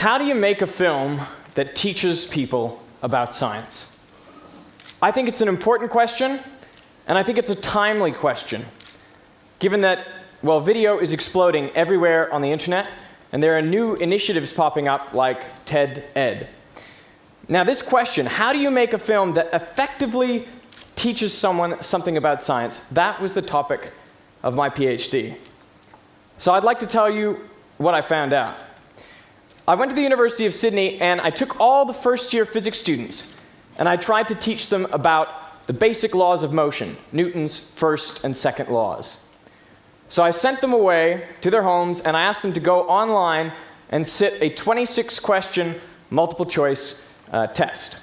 How do you make a film that teaches people about science? I think it's an important question, and I think it's a timely question, given that, well, video is exploding everywhere on the internet, and there are new initiatives popping up like TED Ed. Now, this question, how do you make a film that effectively teaches someone something about science, that was the topic of my PhD. So I'd like to tell you what I found out. I went to the University of Sydney, and I took all the first-year physics students, and I tried to teach them about the basic laws of motion, Newton's first and second laws. So I sent them away to their homes, and I asked them to go online and sit a 26-question multiple-choice test.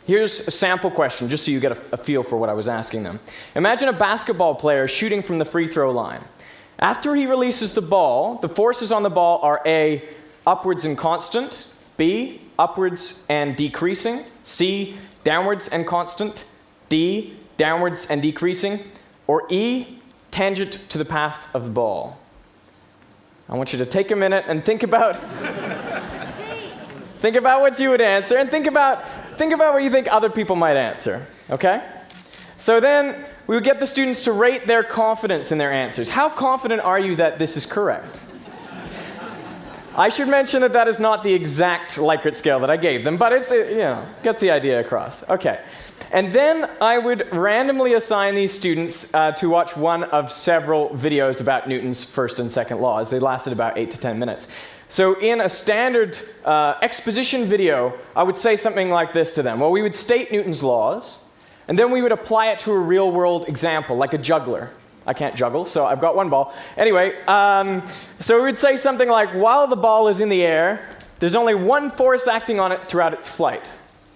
Here's a sample question, just so you get a feel for what I was asking them. Imagine a basketball player shooting from the free throw line. After he releases the ball, the forces on the ball are A, upwards and constant, B, upwards and decreasing, C, downwards and constant, D, downwards and decreasing, or E, tangent to the path of the ball. I want you to take a minute and think about what you would answer, and think about what you think other people might answer, okay? So then we would get the students to rate their confidence in their answers. How confident are you that this is correct? I should mention that is not the exact Likert scale that I gave them, but it's, gets the idea across. Okay. And then I would randomly assign these students to watch one of several videos about Newton's first and second laws. They lasted about 8 to 10 minutes. So in a standard exposition video, I would say something like this to them. Well, we would state Newton's laws, and then we would apply it to a real-world example, like a juggler. I can't juggle, so I've got one ball. Anyway, so we would say something like, while the ball is in the air, there's only one force acting on it throughout its flight.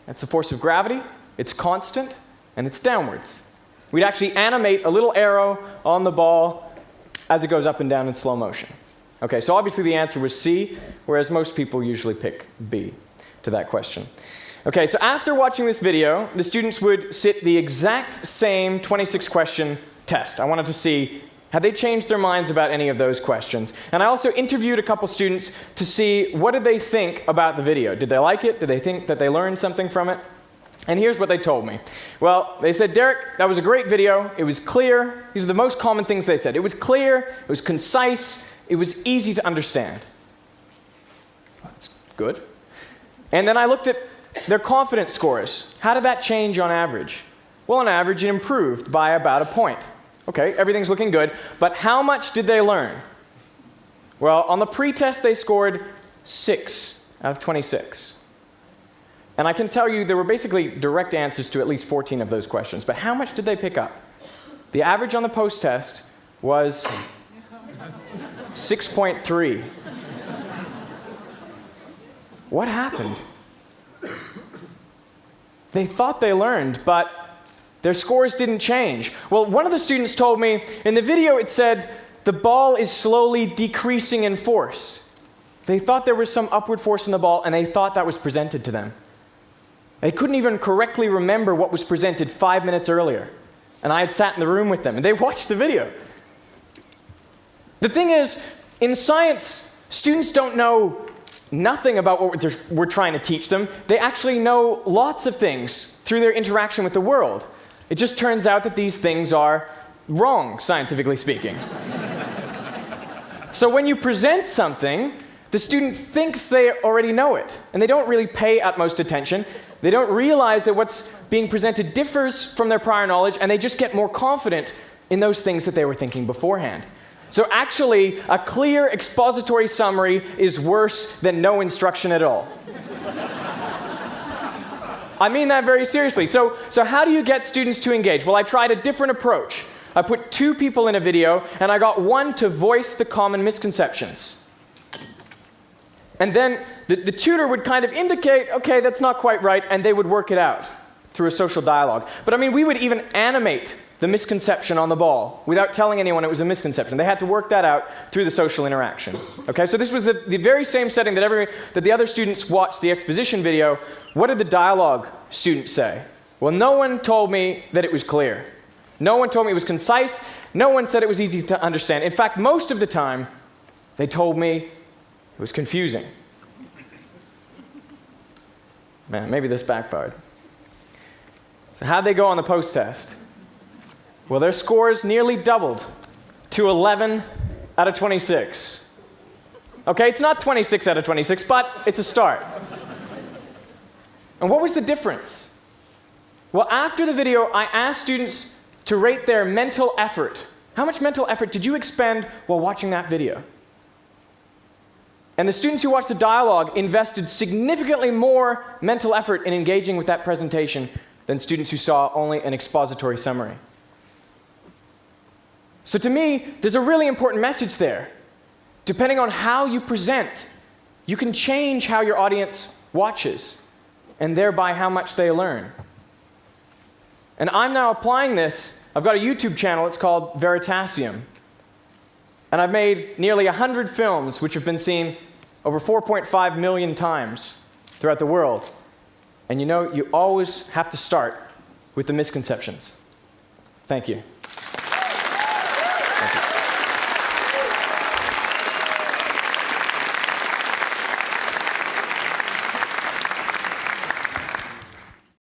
That's the force of gravity, it's constant, and it's downwards. We'd actually animate a little arrow on the ball as it goes up and down in slow motion. Okay, so obviously the answer was C, whereas most people usually pick B to that question. Okay, so after watching this video, the students would sit the exact same 26-question test. I wanted to see, had they changed their minds about any of those questions? And I also interviewed a couple students to see what did they think about the video. Did they like it? Did they think that they learned something from it? And here's what they told me. Well, they said, Derek, that was a great video. It was clear. These are the most common things they said. It was clear, it was concise, it was easy to understand. That's good. And then I looked at their confidence scores. How did that change on average? Well, on average, it improved by about a point. Okay, everything's looking good, but how much did they learn? Well, on the pre-test, they scored 6 out of 26. And I can tell you there were basically direct answers to at least 14 of those questions, but how much did they pick up? The average on the post-test was 6.3. What happened? They thought they learned, but their scores didn't change. Well, one of the students told me, in the video it said, the ball is slowly decreasing in force. They thought there was some upward force in the ball, and they thought that was presented to them. They couldn't even correctly remember what was presented 5 minutes earlier. And I had sat in the room with them, and they watched the video. The thing is, in science, students don't know nothing about what we're trying to teach them. They actually know lots of things through their interaction with the world. It just turns out that these things are wrong, scientifically speaking. So when you present something, the student thinks they already know it, and they don't really pay utmost attention. They don't realize that what's being presented differs from their prior knowledge, and they just get more confident in those things that they were thinking beforehand. So actually, a clear expository summary is worse than no instruction at all. I mean that very seriously. So how do you get students to engage? Well, I tried a different approach. I put 2 people in a video, and I got one to voice the common misconceptions. And then the tutor would kind of indicate, okay, that's not quite right, and they would work it out through a social dialogue. But I mean, we would even animate the misconception on the ball without telling anyone it was a misconception. They had to work that out through the social interaction. Okay, so this was the very same setting that the other students watched the exposition video. What did the dialogue students say? Well, no one told me that it was clear. No one told me it was concise. No one said it was easy to understand. In fact, most of the time, they told me it was confusing. Man, maybe this backfired. So how'd they go on the post-test? Well, their scores nearly doubled to 11 out of 26. Okay, it's not 26 out of 26, but it's a start. And what was the difference? Well, after the video, I asked students to rate their mental effort. How much mental effort did you expend while watching that video? And the students who watched the dialogue invested significantly more mental effort in engaging with that presentation than students who saw only an expository summary. So to me, there's a really important message there. Depending on how you present, you can change how your audience watches, and thereby how much they learn. And I'm now applying this. I've got a YouTube channel, it's called Veritasium. And I've made nearly 100 films which have been seen over 4.5 million times throughout the world. And you know, you always have to start with the misconceptions. Thank you.